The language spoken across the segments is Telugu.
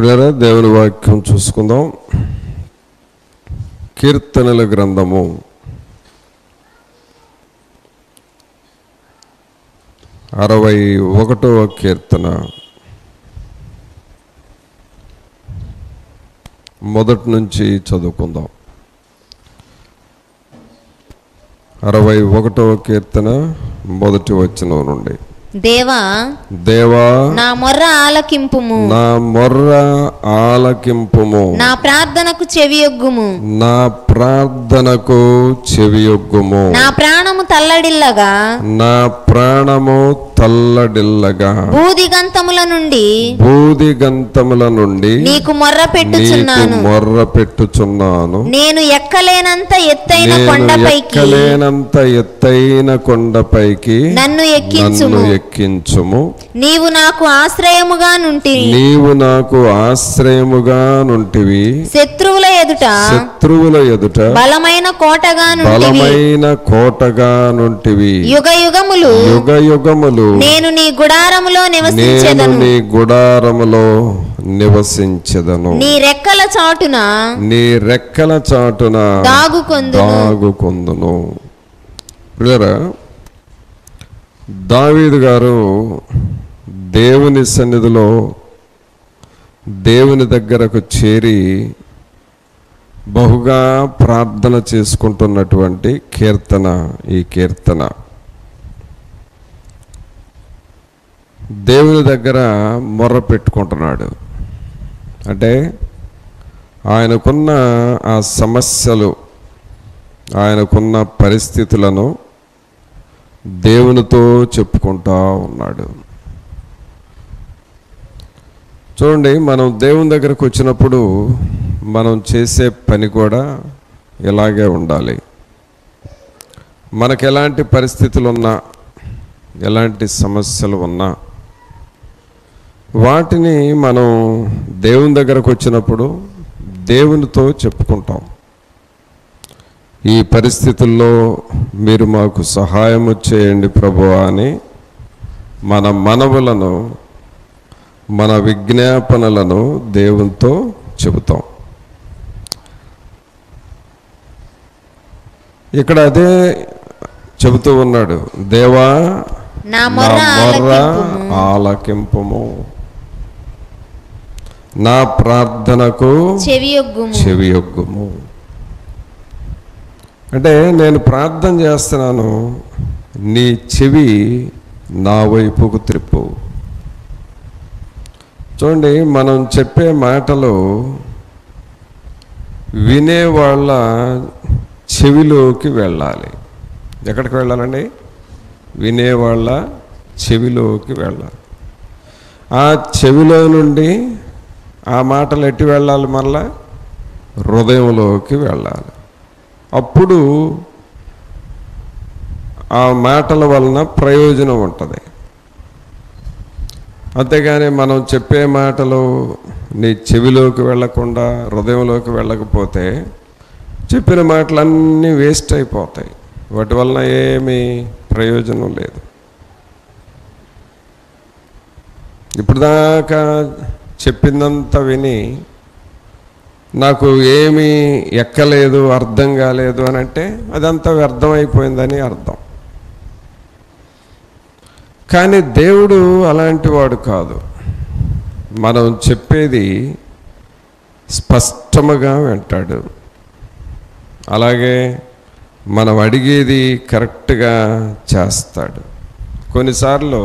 ప్రియరా దేవుని వాక్యం చూసుకుందాం. కీర్తనల గ్రంథము 61వ కీర్తన మొదటి నుంచి చదువుకుందాం. 61వ కీర్తన మొదటి వచనం నుండి. దేవా నా మొర్ర ఆలకింపుము, నా మొర్ర ఆలకింపుము, నా ప్రార్థనకు చెవియొగ్గుము, నా ప్రార్థనకు చెవియొగ్గుము. నా ప్రాణము తల్లడిల్లగా, నా ప్రాణము తల్లడిల్లగా, బూదిగంతముల నుండి నీకు మొర్ర పెట్టుచున్నాను. నేను ఎక్కలేనంత ఎత్తైన కొండపైకి నన్ను ఎక్కించుము. నీవు నాకు ఆశ్రయముగా నుంటివి. శత్రువుల ఎదుట బలమైన కోటగా నుంటివి. యుగ యుగములు నేను నీ గుడారములో నివసించెదను. నీ రెక్కల చాటున దాగుకొందును. ప్రియరా, దావీదు గారు దేవుని సన్నిధిలో దేవుని దగ్గరకు చేరి బహుగా ప్రార్థన చేసుకుంటున్నటువంటి కీర్తన ఈ కీర్తన. దేవుని దగ్గర మొర్ర పెట్టుకుంటున్నాడు. అంటే ఆయనకున్న ఆ సమస్యలు, ఆయనకున్న పరిస్థితులను దేవునితో చెప్పుకుంటా ఉన్నాడు. చూడండి, మనం దేవుని దగ్గరకు వచ్చినప్పుడు మనం చేసే పని కూడా ఇలాగే ఉండాలి. మనకు ఎలాంటి పరిస్థితులు ఉన్నా, ఎలాంటి సమస్యలు ఉన్నా, వాటిని మనం దేవుని దగ్గరకు వచ్చినప్పుడు దేవునితో చెప్పుకుంటాం. ఈ పరిస్థితుల్లో మీరు మాకు సహాయము చేయండి ప్రభువా అని మన మనవులను, మన విజ్ఞాపనలను దేవునితో చెబుతాం. ఇక్కడ అదే చెబుతూ ఉన్నాడు. దేవా నా మొర్ర ఆలకింపుము, నా ప్రార్థనకు చెవియొగ్గుము. అంటే నేను ప్రార్థన చేస్తున్నాను, నీ చెవి నా వైపుకు త్రిప్పు. చూడండి, మనం చెప్పే మాటలు వినేవాళ్ళ చెవిలోకి వెళ్ళాలి. ఎక్కడికి వెళ్ళాలండి? వినేవాళ్ళ చెవిలోకి వెళ్ళాలి. ఆ చెవిలో నుండి ఆ మాటలు ఎట్టి వెళ్ళాలి? మళ్ళా హృదయంలోకి వెళ్ళాలి. అప్పుడు ఆ మాటల వలన ప్రయోజనం ఉంటుంది. అంతేగాని మనం చెప్పే మాటలు నీ చెవిలోకి వెళ్ళకుండా హృదయంలోకి వెళ్ళకపోతే చెప్పిన మాటలన్నీ వేస్ట్ అయిపోతాయి. వాటి వలన ఏమీ ప్రయోజనం లేదు. ఇప్పుడు దాకా చెప్పిందంతా విని నాకు ఏమీ ఎక్కలేదు, అర్థం కాలేదు అని అంటే అదంతా వ్యర్థమైపోయిందని అర్థం. కానీ దేవుడు అలాంటి వాడు కాదు. మనం చెప్పేది స్పష్టముగా వింటాడు. అలాగే మనం అడిగేది కరెక్ట్గా చేస్తాడు. కొన్నిసార్లు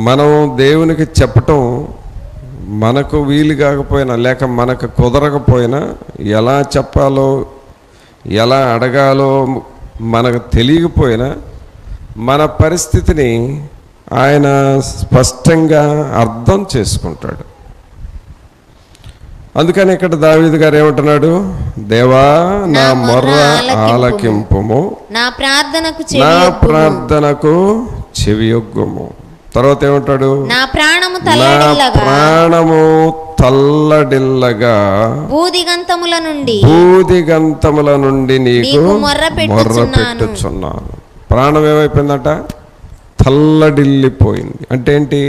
మనం దేవునికి చెప్పటం మనకు వీలు కాకపోయినా, లేక మనకు కుదరకపోయినా, ఎలా చెప్పాలో ఎలా అడగాలో మనకు తెలియకపోయినా మన పరిస్థితిని ఆయన స్పష్టంగా అర్థం చేసుకుంటాడు. అందుకని ఇక్కడ దావీదు గారు ఏమంటున్నాడు? దేవా నా మొర్ర ఆలకింపుము, నా ప్రార్థనకు చెవియొగ్గుము. తర్వాత ఏమంటాడు? నా ప్రాణము తల్లడిల్లగా, బూదిగంతముల నుండి నీకు మొర్ర పెట్టుచున్నాను. ప్రాణం ఏమైపోయిందట? తల్లడిల్లిపోయింది. అంటే ఏంటి?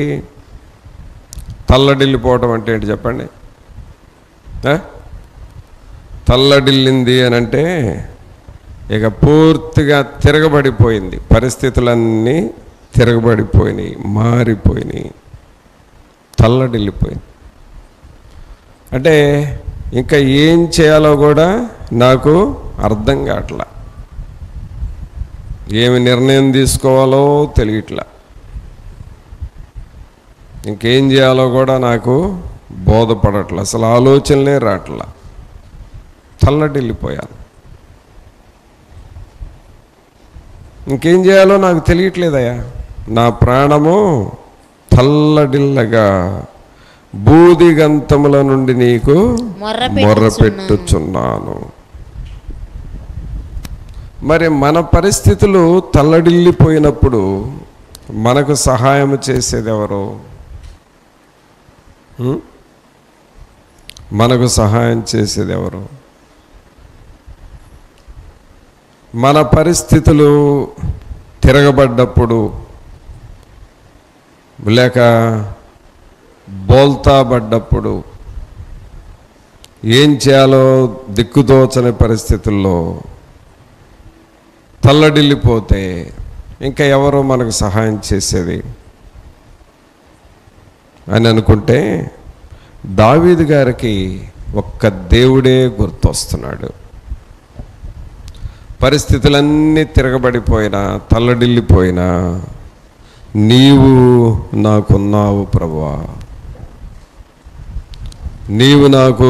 తల్లడిల్లిపోవటం అంటే ఏంటి చెప్పండి? తల్లడిల్లింది అని అంటే ఇక పూర్తిగా తిరగబడిపోయింది, పరిస్థితులన్నీ తిరగబడిపోయినాయి, మారిపోయినాయి, తల్లడిల్లిపోయింది. అంటే ఇంకా ఏం చేయాలో కూడా నాకు అర్థం కావట్లా, ఏమి నిర్ణయం తీసుకోవాలో తెలియట్లా, ఇంకేం చేయాలో కూడా నాకు బోధపడట్లా, అసలు ఆలోచనలే రావట్లా, తల్లడిల్లిపోయాను. ఇంకేం చేయాలో నాకు తెలియట్లేదయ్యా. నా ప్రాణము తల్లడిల్లగా బూదిగంతముల నుండి నీకు మొర్రపెట్టుచున్నాను. మరి మన పరిస్థితులు తల్లడిల్లిపోయినప్పుడు మనకు సహాయం చేసేది ఎవరు? మనకు సహాయం చేసేది ఎవరు? మన పరిస్థితులు తిరగబడ్డప్పుడు లేక బోల్తాబడ్డప్పుడు ఏం చేయాలో దిక్కుదోచని పరిస్థితుల్లో తల్లడిల్లిపోతే ఇంకా ఎవరో మనకు సహాయం చేసేది అని అనుకుంటే దావీదు గారికి ఒక్క దేవుడే గుర్తొస్తున్నాడు. పరిస్థితులన్నీ తిరగబడిపోయినా, తల్లడిల్లిపోయినా, నీవు నాకున్నావు ప్రభువా, నీవు నాకు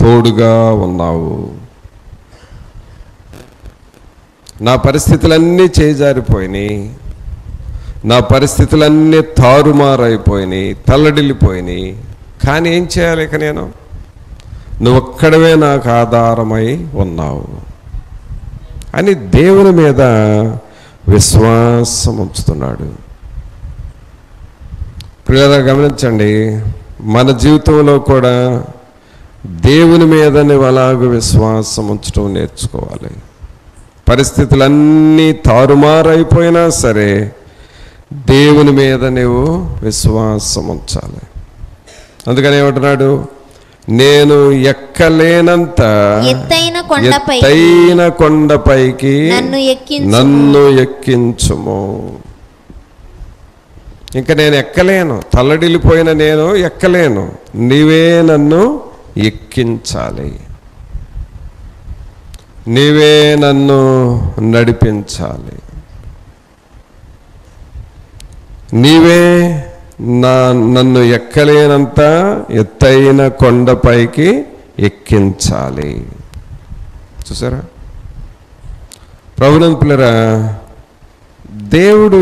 తోడుగా ఉన్నావు. నా పరిస్థితులన్నీ చేజారిపోయినాయి, నా పరిస్థితులన్నీ తారుమారైపోయినాయి, తల్లడిల్లిపోయినాయి. కానీ ఏం చేయాలి ఇక నేను? నువ్వు ఒక్కడవే నాకు ఆధారమై ఉన్నావు అని దేవుని మీద విశ్వాసం ఉంచుతున్నాడు. ప్రియులారా గమనించండి, మన జీవితంలో కూడా దేవుని మీద నువ్వు అలాగ విశ్వాసం ఉంచడం నేర్చుకోవాలి. పరిస్థితులన్నీ తారుమారైపోయినా సరే దేవుని మీద నువ్వు విశ్వాసం ఉంచాలి. అందుకని ఏమంటున్నాడు? నేను ఎక్కలేనంత ఎత్తైన కొండపైకి నన్ను ఎక్కించుము. ఇంకా నేను ఎక్కలేను, తల్లడిల్లిపోయిన నేను ఎక్కలేను, నీవే నన్ను ఎక్కించాలి, నీవే నన్ను నడిపించాలి, నీవే నన్ను ఎక్కలేనంత ఎత్తైన కొండపైకి ఎక్కించాలి. చూసారా ప్రభునందు పిల్లరా, దేవుడు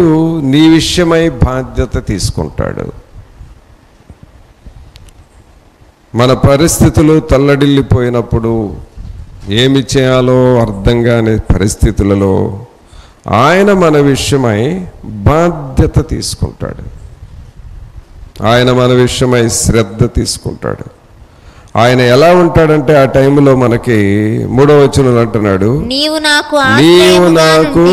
నీ విషయమై బాధ్యత తీసుకుంటాడు. మన పరిస్థితులు తల్లడిల్లిపోయినప్పుడు ఏమి చేయాలో అర్థం కాని పరిస్థితులలో ఆయన మన విషయమై బాధ్యత తీసుకుంటాడు. ఆయన మన విషయమై శ్రద్ధ తీసుకుంటాడు. ఆయన ఎలా ఉంటాడంటే ఆ టైంలో మనకి 3వ వచనంలో అంటున్నాడు, నీవు నాకు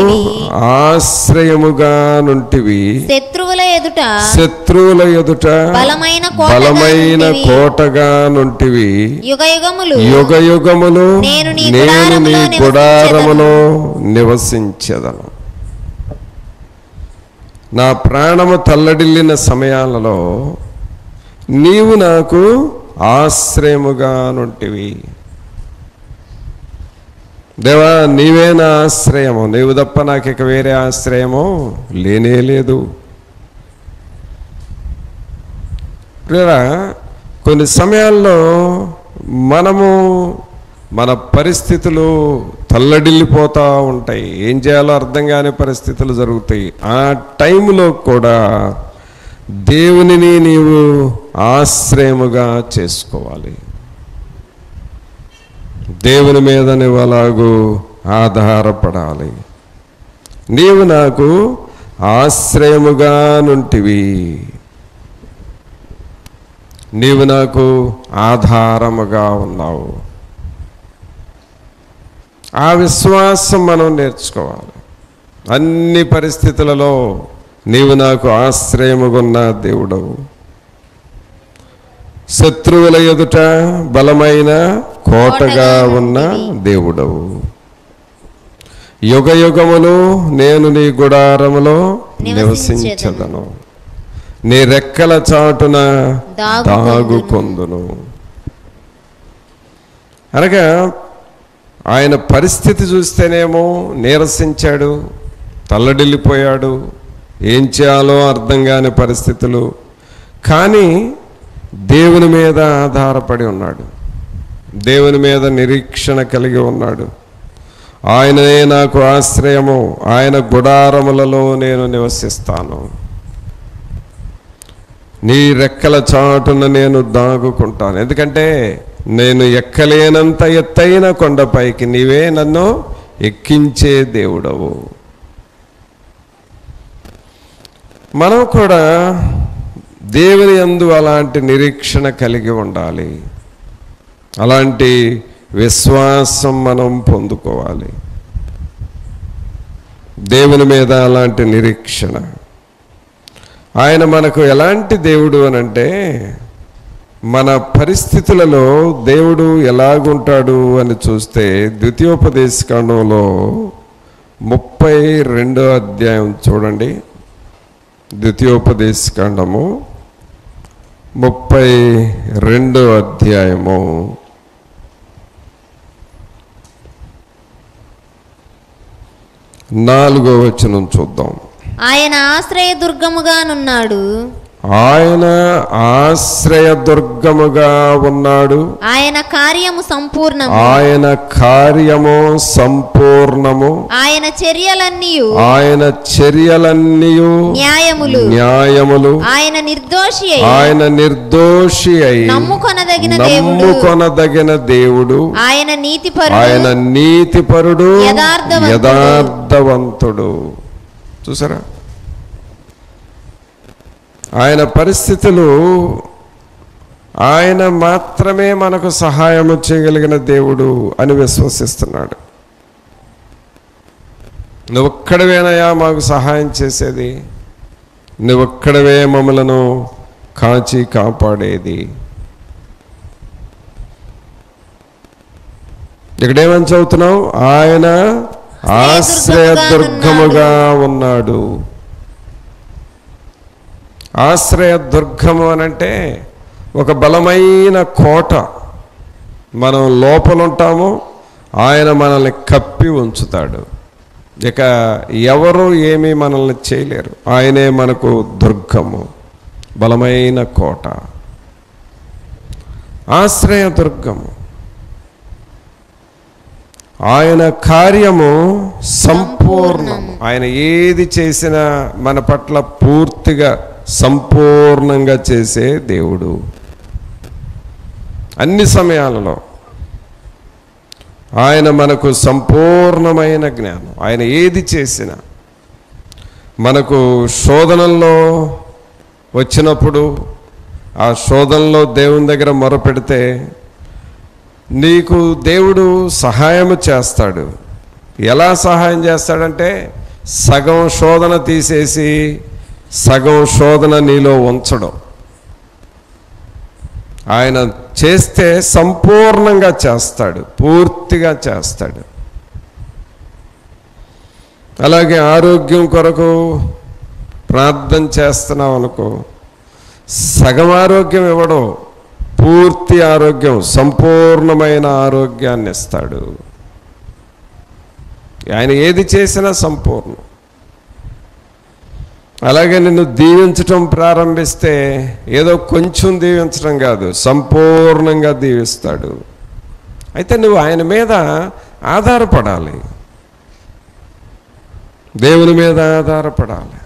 ఆశ్రయముగా నుంటివి, శత్రువుల ఎదుట బలమైన కోటగా నుంటివి, యుగయుగములు నేను నీ గుడారములో నివసించెదను. నా ప్రాణము తల్లడిల్లిన సమయాలలో నీవు నాకు ఆశ్రయముగా నుంటివి. దేవా, నీవే నా ఆశ్రయము, నీవు తప్ప నాకు ఇక వేరే ఆశ్రయము లేనే లేదు. కొన్ని సమయాల్లో మనము మన పరిస్థితులు తల్లడిల్లిపోతూ ఉంటాయి, ఏం చేయాలో అర్థం కాని పరిస్థితులు జరుగుతాయి. ఆ టైంలో కూడా దేవునిని నీవు ఆశ్రయముగా చేసుకోవాలి. దేవుని మీద నువ్వు అలాగూ ఆధారపడాలి. నీవు నాకు ఆశ్రయముగా నుంటివి, నీవు నాకు ఆధారముగా ఉన్నావు. ఆ విశ్వాసం మనం నేర్చుకోవాలి. అన్ని పరిస్థితులలో నీవు నాకు ఆశ్రయముగున్న దేవుడవు. శత్రువుల ఎదుట బలమైన కోటగా ఉన్న దేవుడవు. యుగ యుగములు నేను నీ గుడారములో నివసించెదను, నీ రెక్కల చాటున దాగుకొందును. అనగా ఆయన పరిస్థితి చూస్తేనేమో నీరసించాడు, తల్లడిల్లిపోయాడు, ఏం చేయాలో అర్థం కాని పరిస్థితులు. కానీ దేవుని మీద ఆధారపడి ఉన్నాడు, దేవుని మీద నిరీక్షణ కలిగి ఉన్నాడు. ఆయనే నాకు ఆశ్రయము, ఆయన గుడారములలో నేను నివసిస్తాను, నీ రెక్కల చాటున నేను దాగుకుంటాను. ఎందుకంటే నేను ఎక్కలేనంత ఎత్తైన కొండపైకి నీవే నన్ను ఎక్కించే దేవుడవు. మనం కూడా దేవుని యందు అలాంటి నిరీక్షణ కలిగి ఉండాలి, అలాంటి విశ్వాసం మనం పొందుకోవాలి. దేవుని మీద అలాంటి నిరీక్షణ. ఆయన మనకు ఎలాంటి దేవుడు అనంటే, మన పరిస్థితులలో దేవుడు ఎలాగుంటాడు అని చూస్తే ద్వితీయోపదేశకాండంలో 32వ అధ్యాయం చూడండి. ద్వితీయోపదేశకాండము 32వ అధ్యాయము 4వ వచనం చూద్దాం. ఆయన ఆశ్రయదుర్గముగానున్నాడు, ఆయన ఆశ్రయదుర్గముగా ఉన్నాడు, ఆయన కార్యము సంపూర్ణము, ఆయన కార్యము సంపూర్ణము, ఆయన చర్యలన్నీయు ఆయన చర్యలన్నీయు న్యాయములు, ఆయన నిర్దోషి అయి నమ్ముకొనదగిన దేవుడు, ఆయన నీతిపరుడు యథార్థవంతుడు. చూసారా, ఆయన పరిస్థితులు, ఆయన మాత్రమే మనకు సహాయము చేయగలిగిన దేవుడు అని విశ్వసిస్తున్నాడు. నువ్వొక్కడవేనయా మాకు సహాయం చేసేది, నువ్వొక్కడవే మమ్మలను కాచి కాపాడేది. ఇక్కడేమని చదువుతున్నావు? ఆయన ఆశ్రయదుర్గముగా ఉన్నాడు. ఆశ్రయదుర్గము అనంటే ఒక బలమైన కోట. మనం లోపల ఉంటాము, ఆయన మనల్ని కప్పి ఉంచుతాడు. ఇక ఎవరు ఏమీ మనల్ని చేయలేరు. ఆయనే మనకు దుర్గము, బలమైన కోట, ఆశ్రయదుర్గము. ఆయన కార్యము సంపూర్ణము. ఆయన ఏది చేసినా మన పట్ల పూర్తిగా సంపూర్ణంగా చేసే దేవుడు. అన్ని సమయాలలో ఆయన మనకు సంపూర్ణమైన జ్ఞానం. ఆయన ఏది చేసినా మనకు శోధనల్లో వచ్చినప్పుడు, ఆ శోధనలో దేవుని దగ్గర మొరపెడితే నీకు దేవుడు సహాయం చేస్తాడు. ఎలా సహాయం చేస్తాడంటే, సగం శోధన తీసేసి సగం శోధన నీలో ఉంచడం. ఆయన చేస్తే సంపూర్ణంగా చేస్తాడు, పూర్తిగా చేస్తాడు. అలాగే ఆరోగ్యం కొరకు ప్రార్థన చేస్తున్నాం అనుకో, సగం ఆరోగ్యం ఇవ్వడం, పూర్తి ఆరోగ్యం, సంపూర్ణమైన ఆరోగ్యాన్ని ఇస్తాడు. ఆయన ఏది చేసినా సంపూర్ణం. అలాగే నిన్ను దీవించటం ప్రారంభిస్తే ఏదో కొంచెం దీవించడం కాదు, సంపూర్ణంగా దీవిస్తాడు. అయితే నువ్వు ఆయన మీద ఆధారపడాలి, దేవుని మీద ఆధారపడాలి.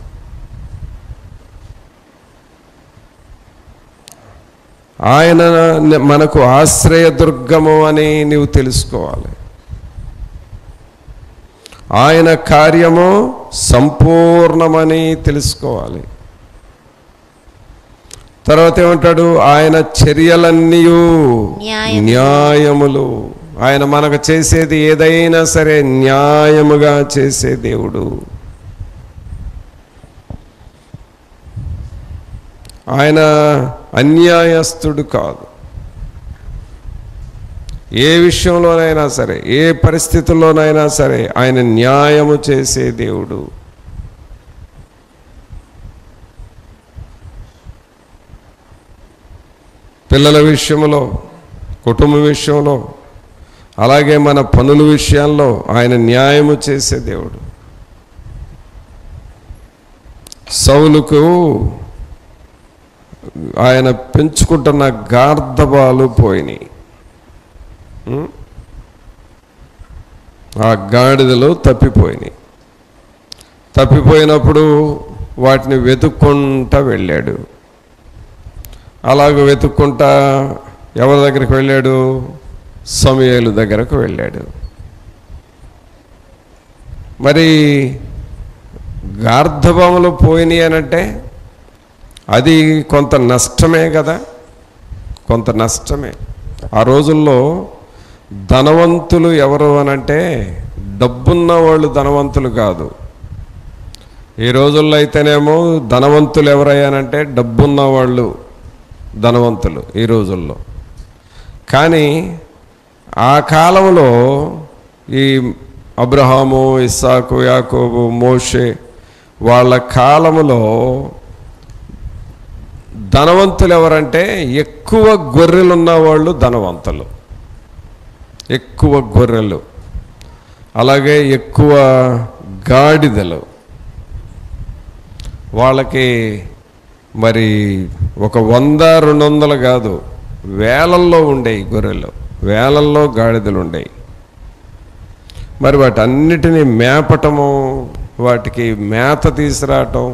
ఆయన మనకు ఆశ్రయదుర్గము అని నీవు తెలుసుకోవాలి. ఆయన కార్యము సంపూర్ణమని తెలుసుకోవాలి. తర్వాత ఏమంటాడు? ఆయన చర్యలన్నీయు న్యాయములు. ఆయన మనకు చేసేది ఏదైనా సరే న్యాయముగా చేసే దేవుడు. ఆయన అన్యాయస్తుడు కాదు. ఏ విషయంలోనైనా సరే, ఏ పరిస్థితుల్లోనైనా సరే ఆయన న్యాయము చేసే దేవుడు. పిల్లల విషయంలో, కుటుంబ విషయంలో, అలాగే మన పనుల విషయాల్లో ఆయన న్యాయము చేసే దేవుడు. సౌలుకు ఆయన పెంచుకుంటున్న గార్ధబాలు పోయినాయి. ఆ గాడిదలు తప్పిపోయినాయి. తప్పిపోయినప్పుడు వాటిని వెతుక్కుంటా వెళ్ళాడు. అలాగ వెతుక్కుంటా ఎవరి దగ్గరికి వెళ్ళాడు? సమూయేలు దగ్గరకు వెళ్ళాడు. మరి గార్ధబములు పోయినాయి అనంటే అది కొంత నష్టమే కదా, కొంత నష్టమే. ఆ రోజుల్లో ధనవంతులు ఎవరు అనంటే డబ్బున్న వాళ్ళు ధనవంతులు కాదు. ఈ రోజుల్లో అయితేనేమో ధనవంతులు ఎవరయ్యానంటే డబ్బున్న వాళ్ళు ధనవంతులు ఈ రోజుల్లో. కానీ ఆ కాలంలో ఈ అబ్రహాము, ఇస్సాకు, యాకోబు, మోషే వాళ్ళ కాలంలో ధనవంతులు ఎవరంటే ఎక్కువ గొర్రెలు ఉన్నవాళ్ళు ధనవంతులు. ఎక్కువ గొర్రెలు, అలాగే ఎక్కువ గాడిదలు. వాళ్ళకి మరి ఒక 100-200 కాదు, వేలల్లో ఉండేవి గొర్రెలు, వేలల్లో గాడిదలు ఉండేవి. మరి వాటన్నిటినీ మేపటము, వాటికి మేత తీసుకురావటం,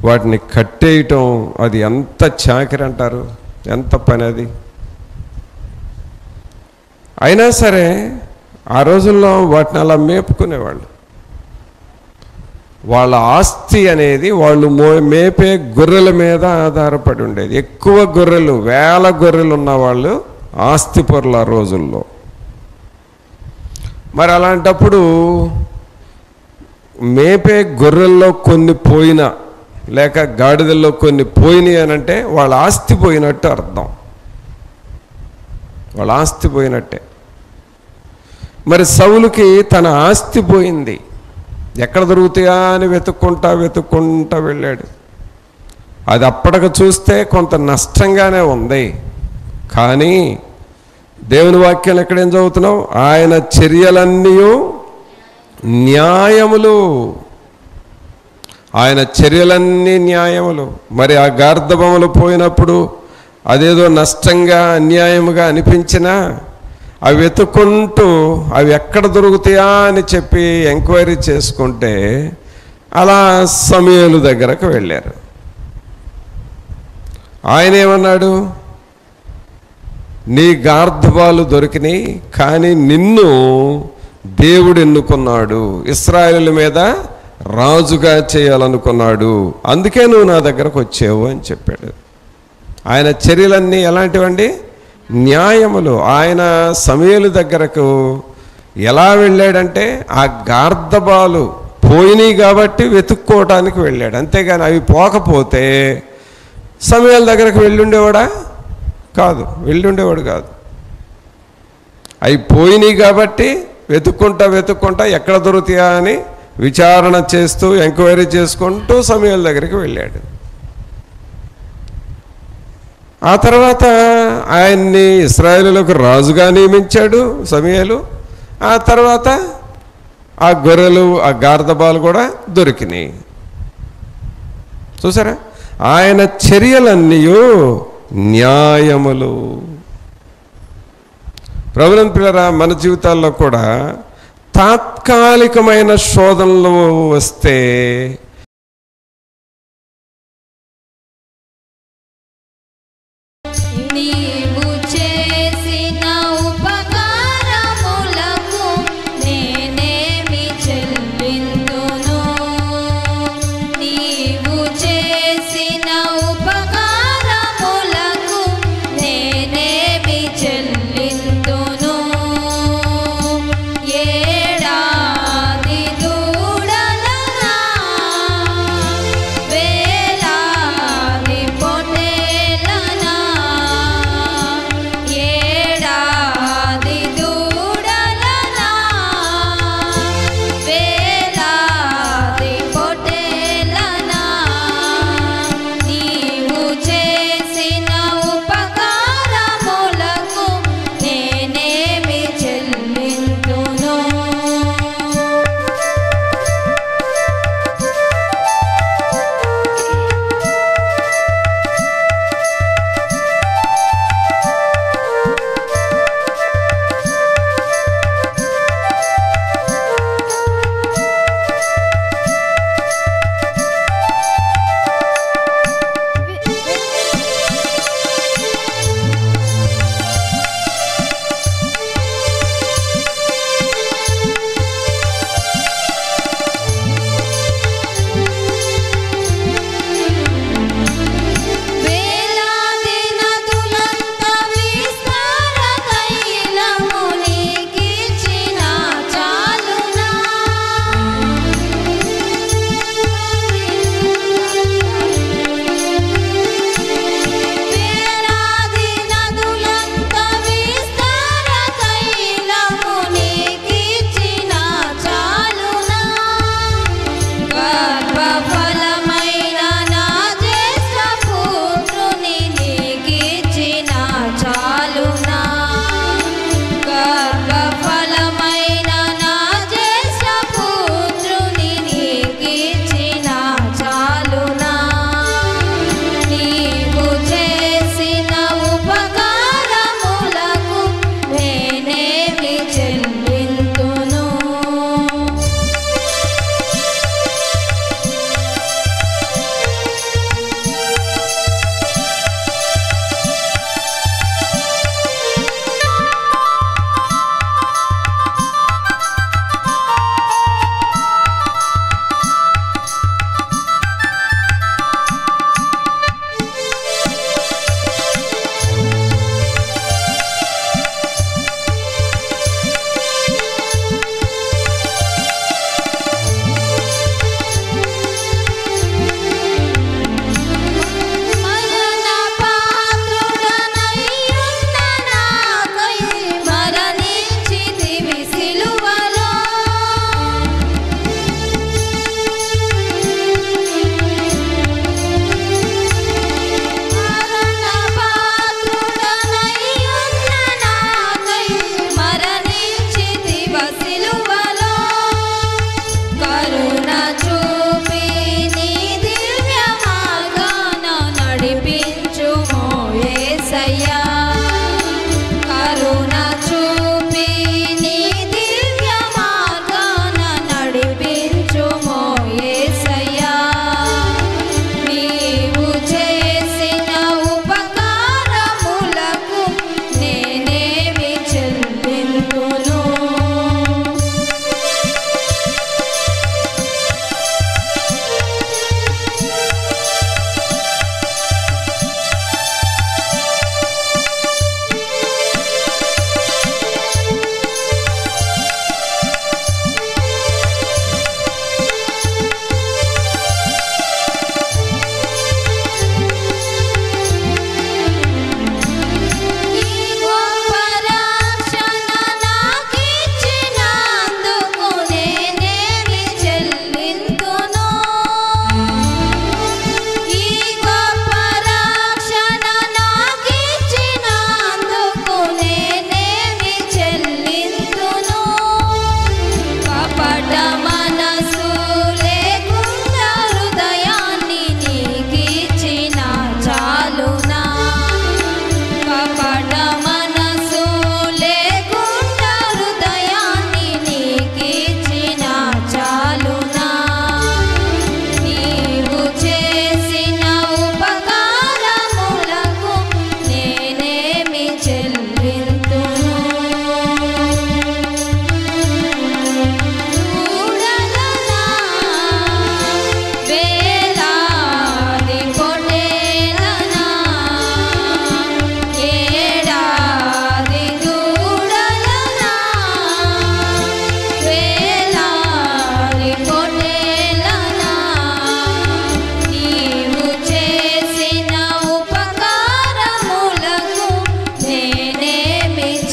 వాటిని కట్టేయటం, అది ఎంత చాకిరి అంటారు, ఎంత పని అది. అయినా సరే ఆ రోజుల్లో వాటిని అలా మేపుకునేవాళ్ళు. వాళ్ళ ఆస్తి అనేది వాళ్ళు మేపే గొర్రెల మీద ఆధారపడి ఉండేది. ఎక్కువ గొర్రెలు, వేల గొర్రెలు ఉన్నవాళ్ళు ఆస్తిపరులు ఆ రోజుల్లో. మరి అలాంటప్పుడు మేపే గొర్రెల్లో కొన్ని పోయినా, లేక గాడిదల్లో కొన్ని పోయినాయి అనంటే వాళ్ళ ఆస్తి పోయినట్టు అర్థం. వాళ్ళ ఆస్తి పోయినట్టే. మరి సౌలుకి తన ఆస్తి పోయింది. ఎక్కడ దొరుకుతాయా అని వెతుక్కుంటా వెళ్ళాడు. అది అప్పటికి చూస్తే కొంత నష్టంగానే ఉంది. కానీ దేవుని వాక్యాలు ఎక్కడేం చదువుతున్నావు? ఆయన చర్యలన్నీ న్యాయములు, ఆయన చర్యలన్నీ న్యాయములు. మరి ఆ గార్ధబములు పోయినప్పుడు అదేదో నష్టంగా, అన్యాయముగా అనిపించినా అవి వెతుక్కుంటూ అవి ఎక్కడ దొరుకుతాయా అని చెప్పి ఎంక్వైరీ చేసుకుంటే అలా సమూయేలు దగ్గరకు వెళ్ళారు. ఆయన ఏమన్నాడు? నీ గార్ధబాలు దొరికినాయి, కానీ నిన్ను దేవుడు ఎన్నుకున్నాడు, ఇశ్రాయేలు మీద రాజుగా చేయాలనుకున్నాడు, అందుకే నువ్వు నా దగ్గరకు వచ్చావు అని చెప్పాడు. ఆయన చర్యలన్నీ ఎలాంటివండి? న్యాయములు. ఆయన సమూయేలు దగ్గరకు ఎలా వెళ్ళాడంటే ఆ గార్ధబాలు పోయినాయి కాబట్టి వెతుక్కోవడానికి వెళ్ళాడు. అంతేగాని అవి పోకపోతే సమూయేలు దగ్గరకు వెళ్ళుండేవాడా? కాదు, వెళ్ళుండేవాడు కాదు. అవి పోయినాయి కాబట్టి వెతుక్కుంటా ఎక్కడ దొరుకుతాయా అని విచారణ చేస్తూ, ఎంక్వైరీ చేసుకుంటూ సమూయేలు దగ్గరికి వెళ్ళాడు. ఆ తర్వాత ఆయన్ని ఇశ్రాయేలులకు రాజుగా నియమించాడు సమూయేలు. ఆ తర్వాత ఆ గొర్రెలు, ఆ గార్ధబాలు కూడా దొరికినాయి. చూసారా? ఆయన చర్యలన్నీ న్యాయములు. ప్రభువుని పిల్లరా, మన జీవితాల్లో కూడా తాత్కాలికమైన శోధనలు వస్తే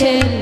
చెల్లి